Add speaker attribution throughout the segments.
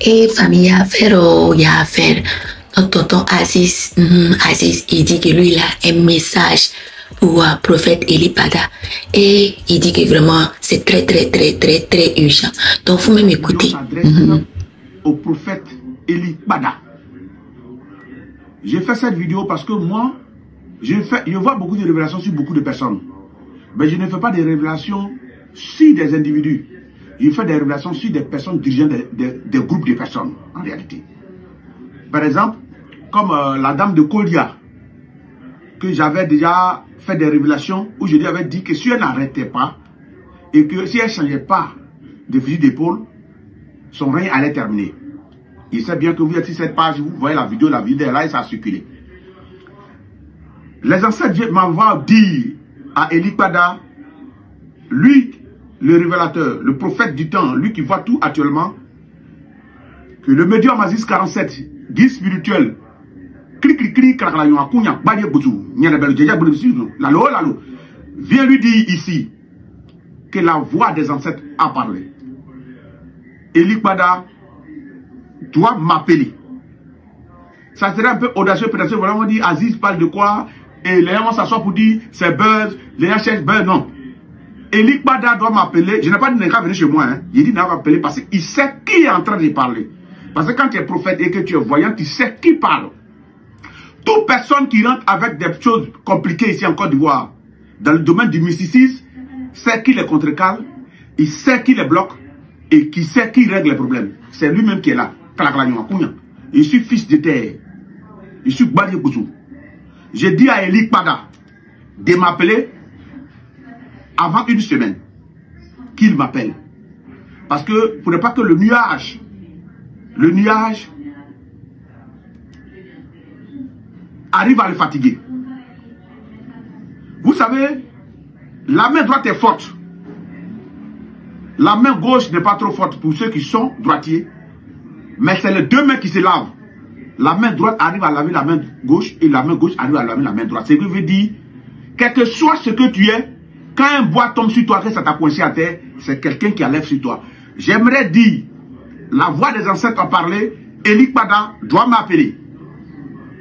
Speaker 1: Et famille, il y a affaire. Notre tonton Aziz, Aziz, il dit que lui, il a un message pour le prophète Eli Pada. Et il dit que vraiment, c'est très urgent. Donc, vous même écoutez.
Speaker 2: Au prophète Eli Pada. J'ai fait cette vidéo parce que moi, je vois beaucoup de révélations sur beaucoup de personnes. Mais je ne fais pas des révélations sur des individus. Je fais des révélations sur des personnes dirigeant des groupes de personnes, en réalité. Par exemple, comme la dame de Kolia, que j'avais déjà fait des révélations où je lui avais dit que si elle n'arrêtait pas et que si elle ne changeait pas de fusil d'épaule, son règne allait terminer. Il sait bien que vous êtes sur cette page, vous voyez la vidéo est là et ça a circulé. Les ancêtres m'envoient dire à Eli Pada, lui, le révélateur, le prophète du temps, lui qui voit tout actuellement, que le médium Aziz 47, guide spirituel, vient lui dire ici que la voix des ancêtres a parlé. Eli Pada doit m'appeler. Ça serait un peu audacieux, peut-être vraiment dire Aziz parle de quoi, et les gens vont s'asseoir pour dire c'est buzz, les gens cherchent buzz, non. Eli Pada doit m'appeler. Je n'ai pas dit qu'il va venir chez moi. Hein. Il dit qu'il va m'appeler parce qu'il sait qui est en train de parler. Parce que quand tu es prophète et que tu es voyant, tu sais qui parle. Toute personne qui rentre avec des choses compliquées ici en Côte d'Ivoire, dans le domaine du mysticisme, sait qui les contrecale, il sait qui les bloque et qui sait qui règle les problèmes. C'est lui-même qui est là. Je suis fils de terre. Je suis Bali Boussou. J'ai dit à Eli Pada de m'appeler avant une semaine qu'il m'appelle. Parce que pour ne pas que le nuage arrive à le fatiguer. Vous savez, la main droite est forte. La main gauche n'est pas trop forte pour ceux qui sont droitiers. Mais c'est les deux mains qui se lavent. La main droite arrive à laver la main gauche et la main gauche arrive à laver la main droite. Ce qui veut dire, quel que soit ce que tu es, quand un bois tombe sur toi, que ça t'a coincé à terre, c'est quelqu'un qui enlève sur toi. J'aimerais dire, la voix des ancêtres a parlé, Eli Pada doit m'appeler.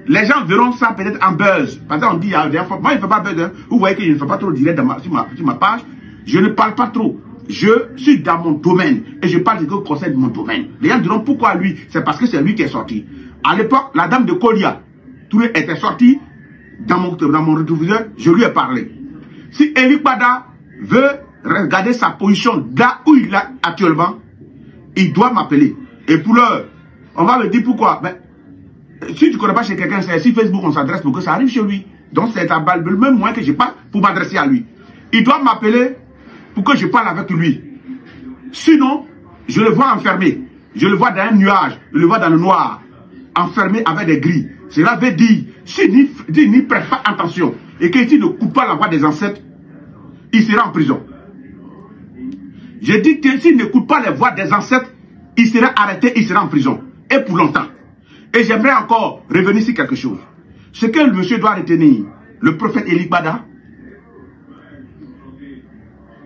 Speaker 2: Les gens verront ça peut-être en buzz. Parce qu'on dit, moi je ne fais pas buzz. Hein. Vous voyez que je ne fais pas trop direct sur ma page. Je ne parle pas trop. Je suis dans mon domaine et je parle de ce qui concerne mon domaine. Les gens diront pourquoi lui, c'est parce que c'est lui qui est sorti. À l'époque, la dame de Kolia, Touré était sortie dans mon rétroviseur, je lui ai parlé. Si Eli Pada veut regarder sa position là où il est actuellement, il doit m'appeler. Et pour l'heure, on va me dire pourquoi. Mais, si tu ne connais pas chez quelqu'un, c'est sur Facebook on s'adresse pour que ça arrive chez lui. Donc c'est le même moyen que je parle pour m'adresser à lui. Il doit m'appeler pour que je parle avec lui. Sinon, je le vois enfermé. Je le vois dans un nuage. Je le vois dans le noir. Enfermé avec des grilles. Cela veut dire, s'il n'y prête pas attention et qu'il ne coupe pas la voix des ancêtres, il sera en prison. Je dis que s'il n'écoute pas les voix des ancêtres, il sera arrêté, il sera en prison. Et pour longtemps. Et j'aimerais encore revenir sur quelque chose. Ce que le monsieur doit retenir, le prophète Eli Pada,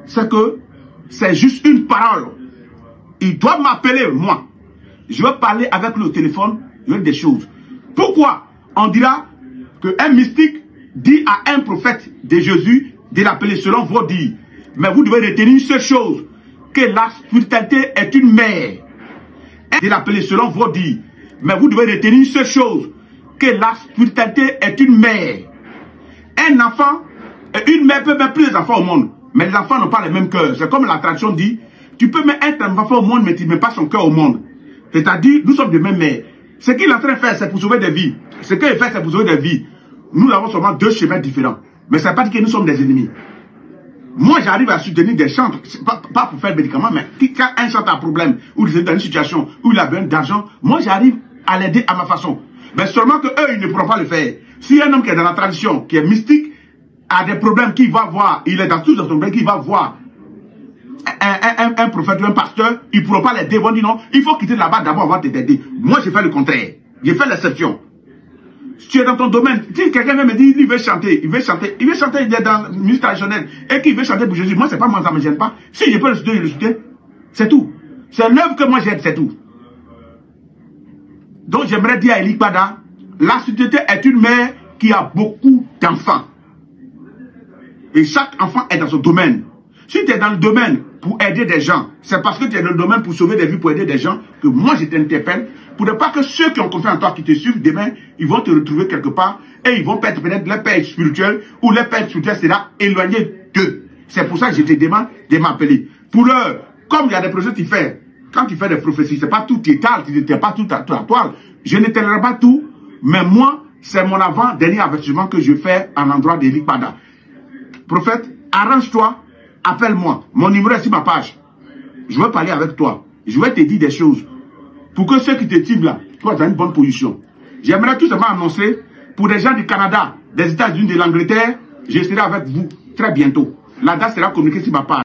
Speaker 2: c'est que c'est juste une parole. Il doit m'appeler, moi. Je veux parler avec lui au téléphone, il y a des choses. Pourquoi on dira qu'un mystique dit à un prophète de Jésus de l'appeler selon vos dires? Mais vous devez retenir une seule chose, que la spiritualité est une mère. De l'appeler selon vos dires. Mais vous devez retenir une seule chose, que la spiritualité est une mère. Un enfant, une mère peut mettre plus d'enfants au monde, mais les enfants n'ont pas le même cœur. C'est comme la tradition dit, tu peux mettre un enfant au monde, mais tu ne mets pas son cœur au monde. C'est-à-dire, nous sommes de même mère. Ce qu'il est en train de faire, c'est pour sauver des vies. Ce qu'il fait, c'est pour sauver des vies. Nous avons seulement deux chemins différents. Mais ça ne veut pas dire que nous sommes des ennemis. Moi, j'arrive à soutenir des chantres, pas pour faire le médicament, mais quand un chantre a un problème, ou il est dans une situation où il a besoin d'argent, moi, j'arrive à l'aider à ma façon. Mais seulement que eux, ils ne pourront pas le faire. Si un homme qui est dans la tradition, qui est mystique, a des problèmes qu'il va voir, il est dans tous les problèmes qu'il va voir un prophète ou un pasteur, ils ne pourront pas l'aider. Ils vont dire non, il faut quitter là-bas d'abord avant de t'aider. Moi, j'ai fait le contraire. J'ai fait l'exception. Si tu es dans ton domaine, si quelqu'un me dit il veut chanter, il est dans le musique traditionnelle et qu'il veut chanter pour Jésus, moi, c'est pas moi, ça ne me gêne pas. Si je peux le soutenir, je le soutiens. C'est tout. C'est l'œuvre que moi j'aide, c'est tout. Donc j'aimerais dire à Eli Bada, la société est une mère qui a beaucoup d'enfants. Et chaque enfant est dans son domaine. Si tu es dans le domaine pour aider des gens, c'est parce que tu es dans le domaine pour sauver des vies, pour aider des gens, que moi je t'interpelle, pour ne pas que ceux qui ont confiance en toi, qui te suivent demain, ils vont te retrouver quelque part et ils vont perdre peut-être leur père spirituel, ou leur père spirituel sera éloigné d'eux. C'est pour ça que je te demande de m'appeler. Pour l'heure, comme il y a des projets que tu fais, quand tu fais des prophéties, c'est pas tout t'étale, tu n'étais pas tout à toile. Je n'étalerai pas tout, mais moi, c'est mon avant-dernier avertissement que je fais à l'endroit d'Eli Bada. Prophète, arrange-toi, appelle-moi. Mon numéro est sur ma page. Je veux parler avec toi. Je vais te dire des choses. Pour que ceux qui te suivent là, soient dans une bonne position. J'aimerais tout simplement annoncer, pour les gens du Canada, des États-Unis, de l'Angleterre, je serai avec vous très bientôt. La date sera communiquée sur ma page.